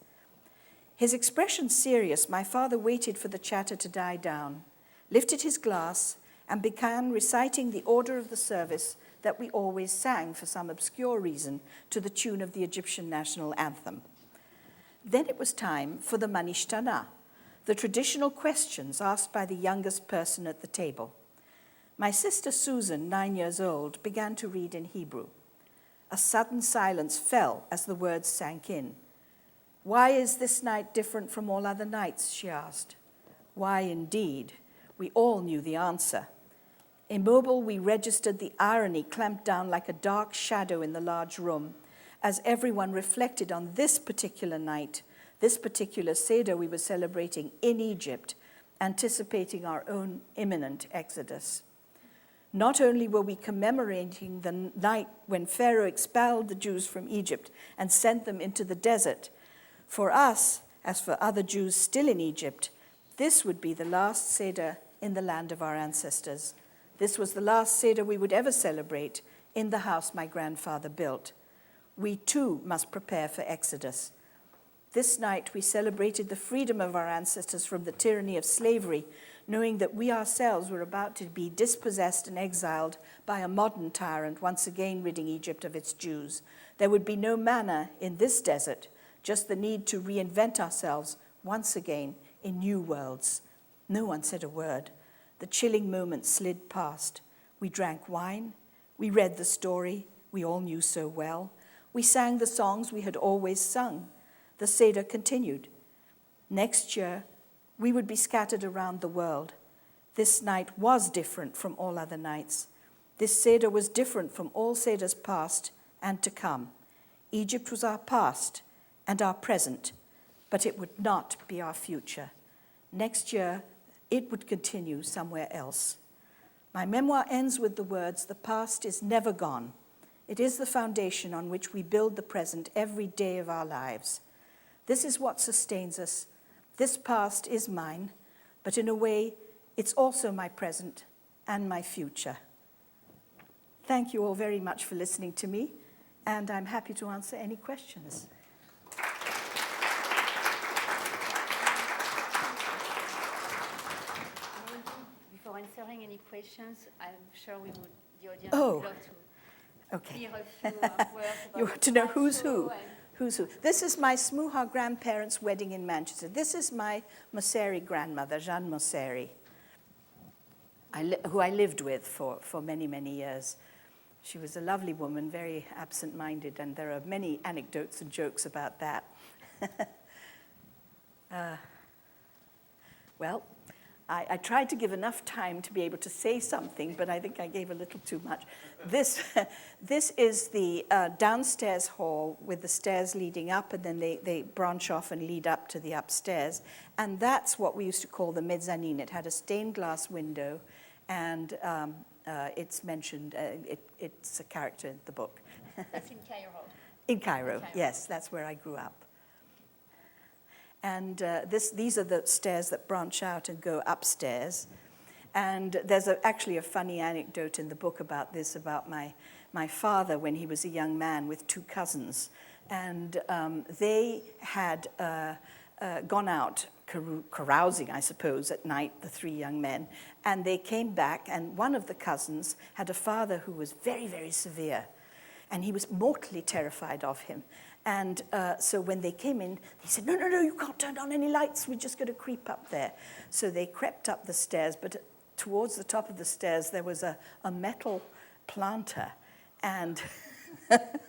His expression serious, my father waited for the chatter to die down, lifted his glass, and began reciting the order of the service that we always sang for some obscure reason to the tune of the Egyptian national anthem. Then it was time for the manishtana, the traditional questions asked by the youngest person at the table. My sister Susan, 9 years old, began to read in Hebrew. A sudden silence fell as the words sank in. Why is this night different from all other nights, she asked. Why, indeed? We all knew the answer. Immobile, we registered the irony clamped down like a dark shadow in the large room, as everyone reflected on this particular night, this particular Seder we were celebrating in Egypt, anticipating our own imminent exodus. Not only were we commemorating the night when Pharaoh expelled the Jews from Egypt and sent them into the desert, for us, as for other Jews still in Egypt, this would be the last Seder in the land of our ancestors. This was the last Seder we would ever celebrate in the house my grandfather built. We too must prepare for Exodus. This night we celebrated the freedom of our ancestors from the tyranny of slavery, knowing that we ourselves were about to be dispossessed and exiled by a modern tyrant, once again ridding Egypt of its Jews. There would be no manna in this desert, just the need to reinvent ourselves once again in new worlds. No one said a word. The chilling moments slid past. We drank wine. We read the story we all knew so well. We sang the songs we had always sung. The Seder continued. Next year, we would be scattered around the world. This night was different from all other nights. This Seder was different from all Seders past and to come. Egypt was our past and our present, but it would not be our future. Next year, it would continue somewhere else. My memoir ends with the words, "The past is never gone. It is the foundation on which we build the present every day of our lives. This is what sustains us. This past is mine, but in a way, it's also my present and my future." Thank you all very much for listening to me, and I'm happy to answer any questions. Before answering any questions, I'm sure the audience Oh, would love to okay. hear a few words about You want to know who's who? and- Who's who? This is my Smuha grandparents' wedding in Manchester. This is my Mosseri grandmother, Jeanne Mosseri, who I lived with for many, many years. She was a lovely woman, very absent-minded, and there are many anecdotes and jokes about that. Well, I tried to give enough time to be able to say something, but I think I gave a little too much. This is the downstairs hall with the stairs leading up, and then they branch off and lead up to the upstairs. And that's what we used to call the mezzanine. It had a stained glass window, and it's mentioned, it's a character in the book. It's in Cairo. In Cairo, yes, that's where I grew up. And these are the stairs that branch out and go upstairs. And there's actually a funny anecdote in the book about this, about my father when he was a young man with two cousins. And they had gone out carousing, I suppose, at night, the three young men. And they came back, and one of the cousins had a father who was very, very severe. And he was mortally terrified of him. And so when they came in, he said, no, you can't turn on any lights. We're just going to creep up there. So they crept up the stairs, but towards the top of the stairs, there was a metal planter. And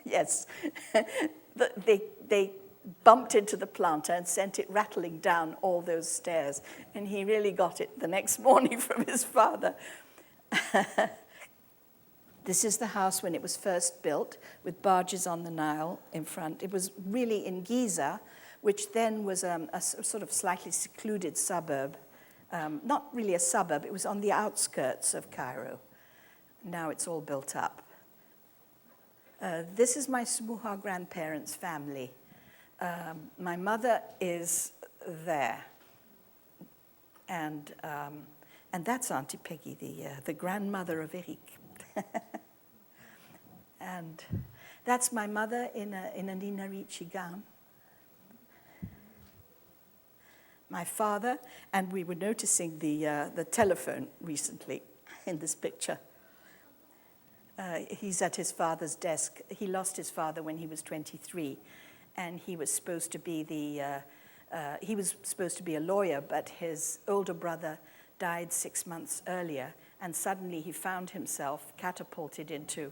yes, they bumped into the planter and sent it rattling down all those stairs. And he really got it the next morning from his father. This is the house when it was first built, with barges on the Nile in front. It was really in Giza, which then was a sort of slightly secluded suburb. Not really a suburb, it was on the outskirts of Cairo. Now it's all built up. This is my Smuha grandparents' family. My mother is there. And that's Auntie Peggy, the grandmother of Eric. And that's my mother in a Nina Ricci gown. My father, and we were noticing the telephone recently in this picture. He's at his father's desk. He lost his father when he was 23, and he was supposed to be a lawyer, but his older brother died 6 months earlier, and suddenly he found himself catapulted into,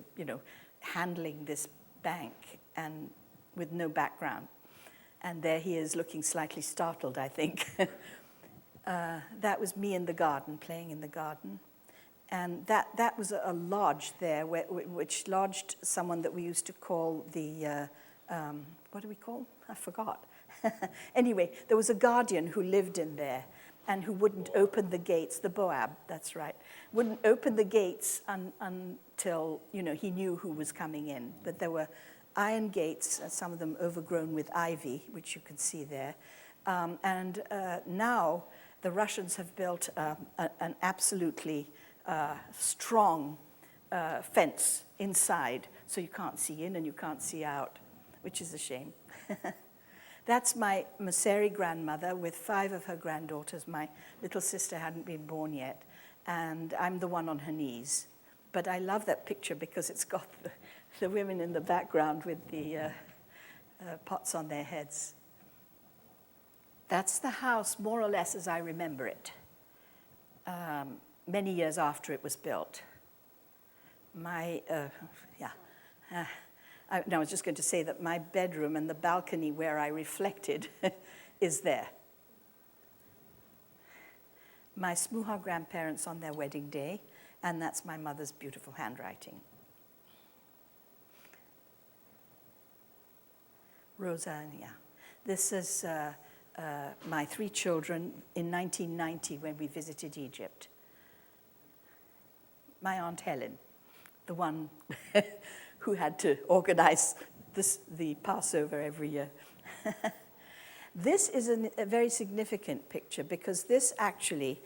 handling this bank and with no background. And there he is looking slightly startled, I think. That was me in the garden, playing in the garden. And that was a lodge there, which lodged someone that we used to call the, what do we call? I forgot. Anyway, there was a guardian who lived in there and who wouldn't open the gates, the Boab, that's right, wouldn't open the gates until, he knew who was coming in. But there were iron gates, some of them overgrown with ivy, which you can see there. And now the Russians have built an absolutely strong fence inside, so you can't see in and you can't see out, which is a shame. That's my Maseri grandmother with 5 of her granddaughters. My little sister hadn't been born yet, and I'm the one on her knees. But I love that picture because it's got the women in the background with the pots on their heads. That's the house, more or less as I remember it, many years after it was built. I was just going to say that my bedroom and the balcony where I reflected is there. My Smuha grandparents on their wedding day, and that's my mother's beautiful handwriting. Rosa, yeah. This is my 3 children in 1990 when we visited Egypt. My Aunt Helen, the one who had to organize the Passover every year. This is a very significant picture because this actually,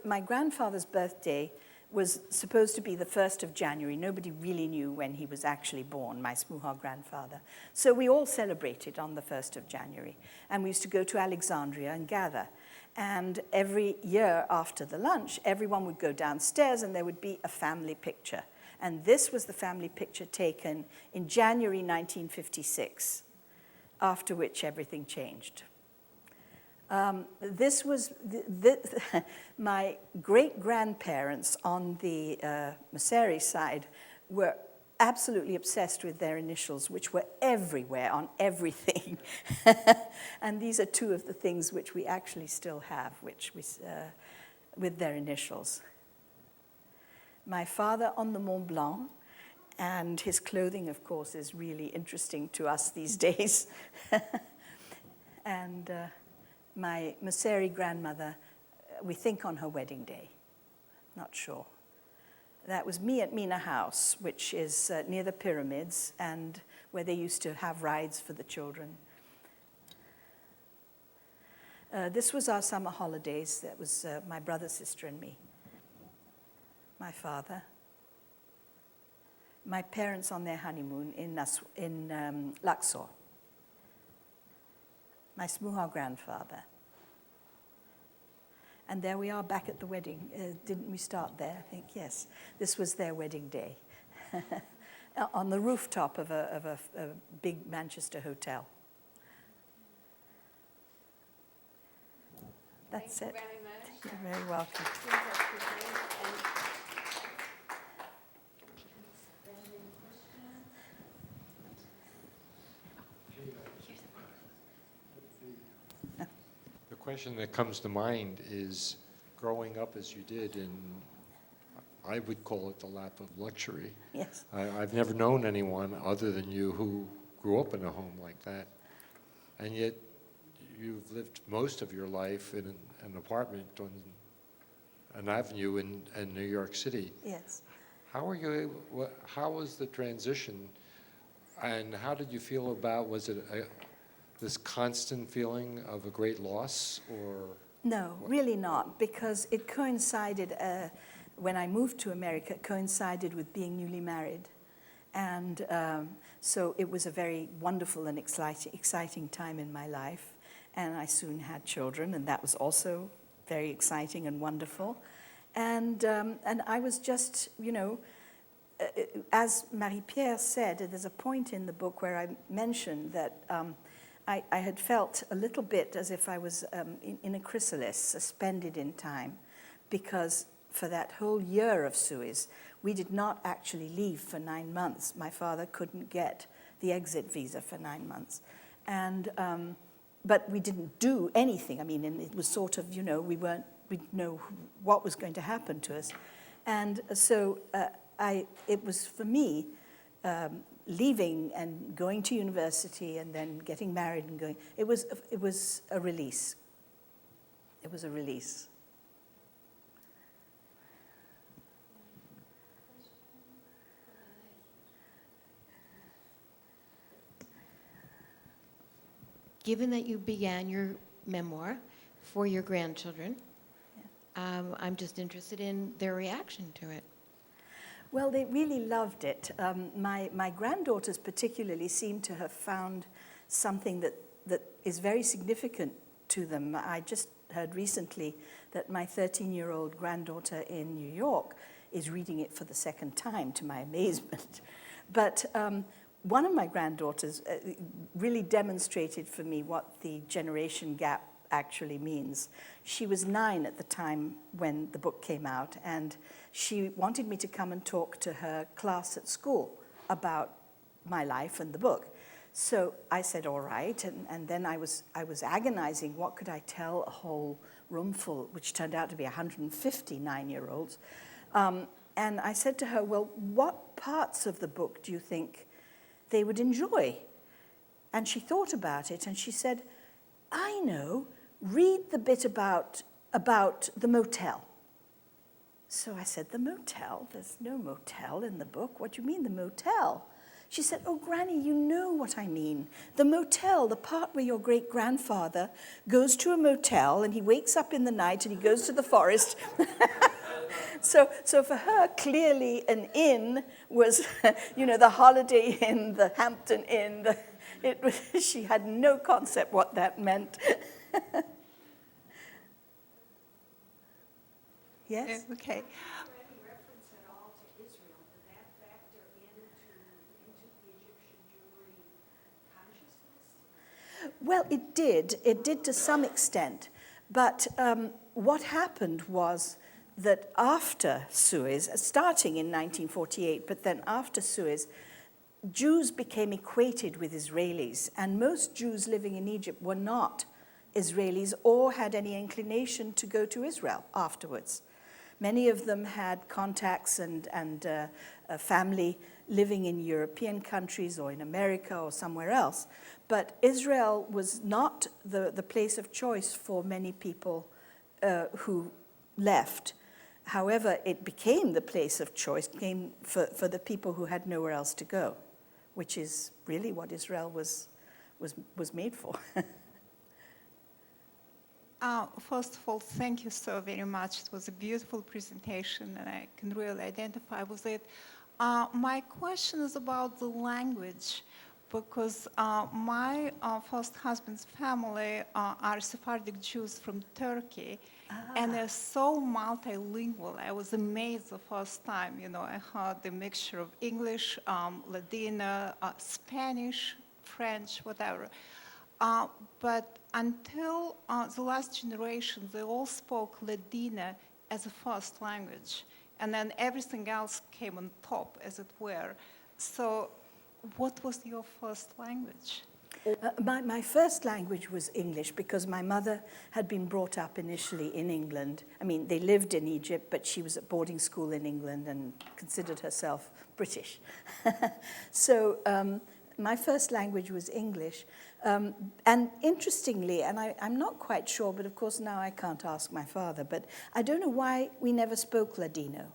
my grandfather's birthday was supposed to be the 1st of January. Nobody really knew when he was actually born, my Smuha grandfather. So we all celebrated on the 1st of January. And we used to go to Alexandria and gather. And every year after the lunch, everyone would go downstairs and there would be a family picture. And this was the family picture taken in January 1956, after which everything changed. This was my great-grandparents on the Maseri side were absolutely obsessed with their initials, which were everywhere on everything. And these are 2 of the things which we actually still have, with their initials. My father on the Mont Blanc, and his clothing, of course, is really interesting to us these days. And my Maseri grandmother, we think on her wedding day, not sure. That was me at Mina House, which is near the pyramids, and where they used to have rides for the children. This was our summer holidays. That was my brother, sister, and me. My father. My parents on their honeymoon in Luxor. My Smuha grandfather. And there we are back at the wedding. Didn't we start there? I think, yes. This was their wedding day. On the rooftop of a big Manchester hotel. That's it. Thank you very much. You're very welcome. The question that comes to mind is growing up as you did in, I would call it the lap of luxury. Yes. I've never known anyone other than you who grew up in a home like that. And yet you've lived most of your life in an apartment on an avenue in New York City. Yes. How was the transition, and how did you feel about, was it this constant feeling of a great loss, or? No, really not, because it coincided, when I moved to America, it coincided with being newly married. And so it was a very wonderful and exciting time in my life. And I soon had children, and that was also very exciting and wonderful. And I was just, as Marie-Pierre said, there's a point in the book where I mentioned that I had felt a little bit as if I was in a chrysalis, suspended in time, because for that whole year of Suez, we did not actually leave for 9 months. My father couldn't get the exit visa for 9 months. And but we didn't do anything. I mean, and it was sort of, we didn't know what was going to happen to us. And so it was for me, leaving and going to university and then getting married and going, it was a release. It was a release. Given that you began your memoir for your grandchildren, I'm just interested in their reaction to it. Well, they really loved it. My granddaughters particularly seem to have found something that is very significant to them. I just heard recently that my 13-year-old granddaughter in New York is reading it for the second time, to my amazement. But one of my granddaughters really demonstrated for me what the generation gap actually means. She was 9 at the time when the book came out, and she wanted me to come and talk to her class at school about my life and the book. So I said, all right, and then I was agonizing, what could I tell a whole room full, which turned out to be 150 9-year-olds. And I said to her, well, what parts of the book do you think they would enjoy? And she thought about it, and she said, I know, read the bit about the motel. So I said, the motel? There's no motel in the book. What do you mean, the motel? She said, oh, Granny, you know what I mean. The motel, the part where your great-grandfather goes to a motel, and he wakes up in the night, and he goes to the forest. So for her, clearly an inn was, the Holiday Inn, the Hampton Inn. She had no concept what that meant. Yes? Okay. Any reference at all to Israel? Did that factor into the Egyptian Jewry consciousness? Well, it did. It did to some extent. But what happened was that after Suez, starting in 1948, but then after Suez, Jews became equated with Israelis, and most Jews living in Egypt were not Israelis or had any inclination to go to Israel afterwards. Many of them had contacts and a family living in European countries or in America or somewhere else. But Israel was not the place of choice for many people who left. However, it became the place of choice, came for the people who had nowhere else to go, which is really what Israel was made for. First of all, thank you so very much. It was a beautiful presentation, and I can really identify with it. My question is about the language, because my first husband's family are Sephardic Jews from Turkey, and they're so multilingual. I was amazed the first time. I heard the mixture of English, Ladino, Spanish, French, whatever. But until the last generation, they all spoke Ladino as a first language. And then everything else came on top, as it were. So what was your first language? My first language was English because my mother had been brought up initially in England. I mean, they lived in Egypt, but she was at boarding school in England and considered herself British. So my first language was English. And interestingly, and I'm not quite sure, but of course now I can't ask my father, but I don't know why we never spoke Ladino.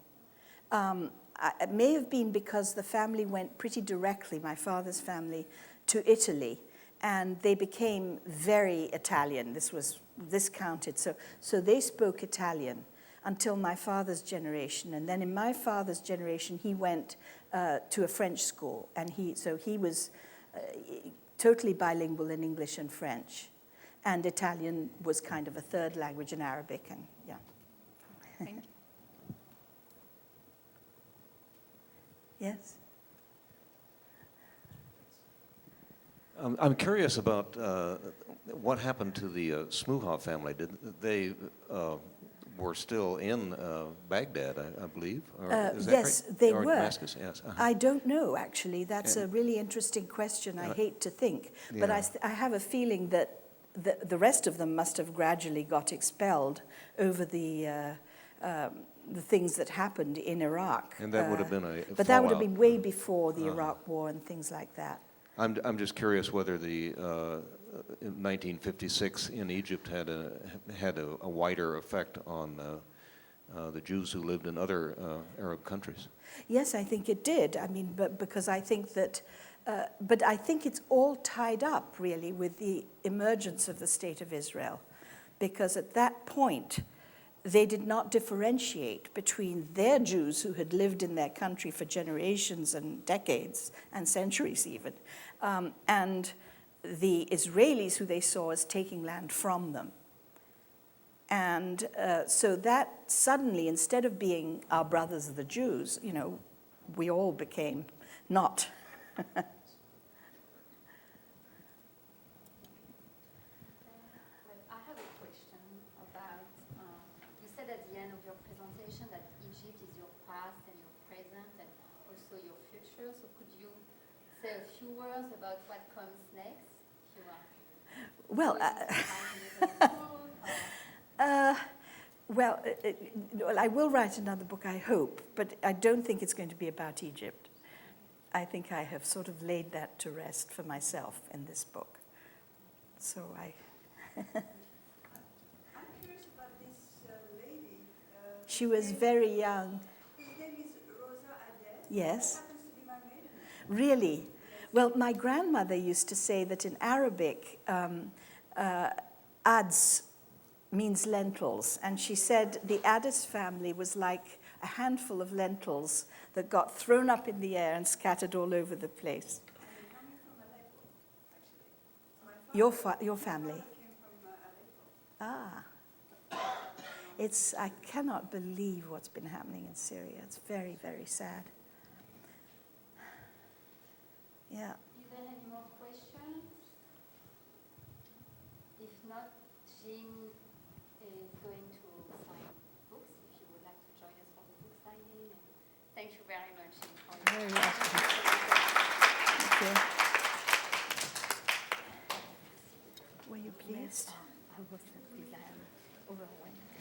It may have been because the family went pretty directly, my father's family, to Italy, and they became very Italian. This counted. So they spoke Italian until my father's generation. And then in my father's generation, he went to a French school, and he was totally bilingual in English and French. And Italian was kind of a third language, and Arabic, and yeah. Thank you. Yes? I'm curious about what happened to the Smuha family. Did they were still in Baghdad, I believe? Or is that yes, right? they or were. Damascus, yes. I don't know, actually. That's a really interesting question. I hate to think. But Yeah. I have a feeling that the rest of them must have gradually got expelled over the things that happened in Iraq. And that would have been a But that would have fallout. been way before the Iraq War and things like that. I'm just curious whether the in 1956 in Egypt had a wider effect on the Jews who lived in other Arab countries. Yes, I think it did. I mean, but because I think that, but I think it's all tied up really with the emergence of the State of Israel, because at that point, they did not differentiate between their Jews who had lived in their country for generations and decades and centuries even, and the Israelis who they saw as taking land from them. And so that suddenly, instead of being our brothers the Jews, we all became not. I have a question about, you said at the end of your presentation that Egypt is your past and your present and also your future. So could you say a few words about what comes next? If you are Well, I will write another book, I hope, but I don't think it's going to be about Egypt. I think I have sort of laid that to rest for myself in this book. So I'm curious about this lady. She was very young. His name is Rosa Adel. Yes. That happens to be my maiden name. Really? Well, my grandmother used to say that in Arabic, ads means lentils. And she said the Addis family was like a handful of lentils that got thrown up in the air and scattered all over the place. I'm coming from Aleppo, actually. Your family? Came from Aleppo. I cannot believe what's been happening in Syria. It's very, very sad. Yeah. Is there any more questions? If not, Jean is going to sign books, if you would like to join us for the book signing. And thank you very much, Jean, for your Very welcome. Thank you. Were you pleased? I was pleased. I am overwhelmed.